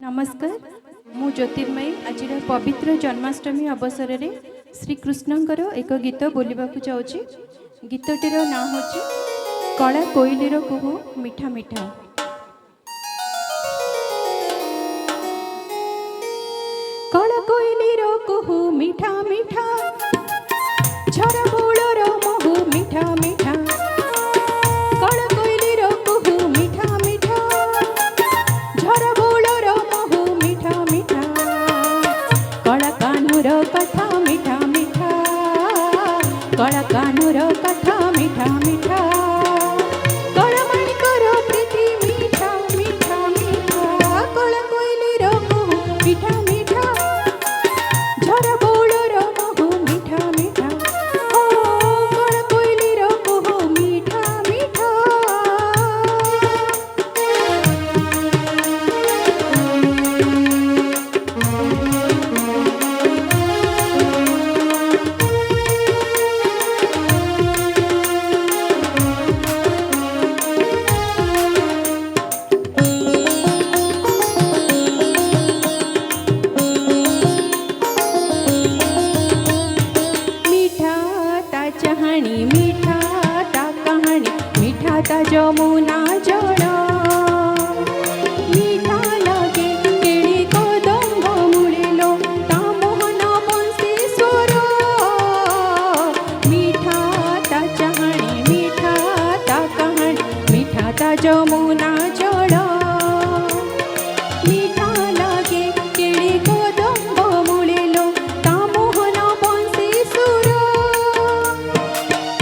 नमस्कार मु ज्योतिर्मयी आज पवित्र जन्माष्टमी अवसर में श्रीकृष्णकर एक गीत बोलवाक जाऊँगी। गीतटीर ना हूँ कला कोइलीर कुहू मीठा मीठा। कला कोइलीर कुहू मीठा मीठा, झरा बोलर महू मीठा मीठा। कला कोइलीर कुहू मीठा मीठा, झरा बोलर महू मीठा मीठा। कला कान्हूर कथा मीठा मीठा, कला कान्हूर कथा मीठा मीठा। कला माणिकर प्रीति मीठा मीठा मीठा। कला कोइलीर कुहू मीठा मीठा, झरा बोलर महू मीठा मीठा। ओ कला कोइलीर कुहू मीठा मीठा। मीठा ता चहाणी मीठा ता कहाणी, मीठा ता जमुना जल। मीठा लगे केळी कदंब मुळिलो ता मोहन बंसी स्वर। मीठा ता चहाणी मीठा ता कहाणी, मीठा ता जमुना जल। मीठा लगे केळी कदंब मुळिलो ता मोहन बंसी सुर।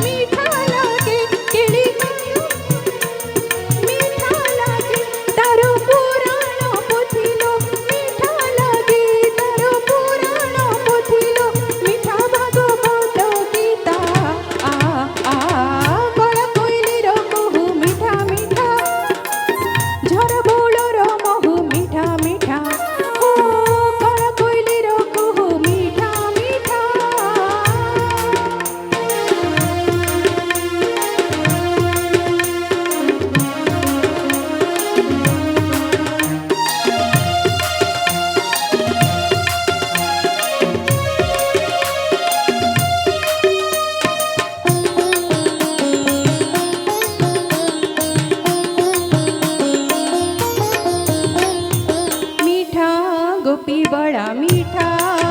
मीठा लगे केळी मीठा लगे तार पुराण पोथिलो। मीठा लगे तार पुराण पोथिलो, मीठा भागवत गीता। कला कोइलीर कुहू मीठा मीठा, झरा बोलर महू मीठा मीठा। ओ कला कोइलीर कुहू मीठा मीठा। मीठा गोपी बड़ा मीठा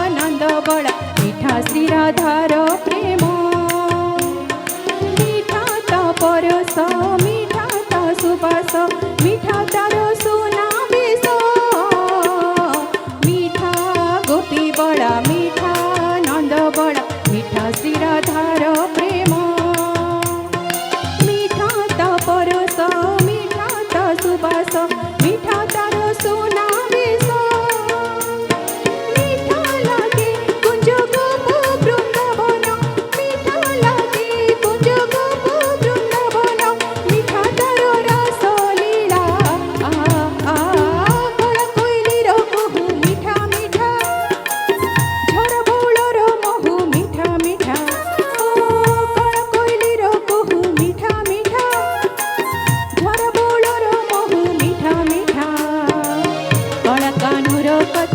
नंद बड़ा, मीठा श्री राधार प्रेम। मीठा ता परस मीठा ता सुबास, मीठा तार सुना बेस। मीठा गोपी बड़ा मीठा नंद बड़ा, मीठा श्री राधार प्रेम। मीठा ता परस मीठा ता सुबास, मीठा तार सुना बेस। मीठा लागे कुंज गोप वृंदावन, मीठा लागे कुंज गोप वृंदावन। मीठा तार रस लीला। कला कोइलीर कुहू मीठा मीठा, झरा बोलर महू मीठा मीठा। ओ कला कोइलीर कुहू मीठा मीठा, झरा बोलर महू मीठा मीठा। कला कान्हूर कथा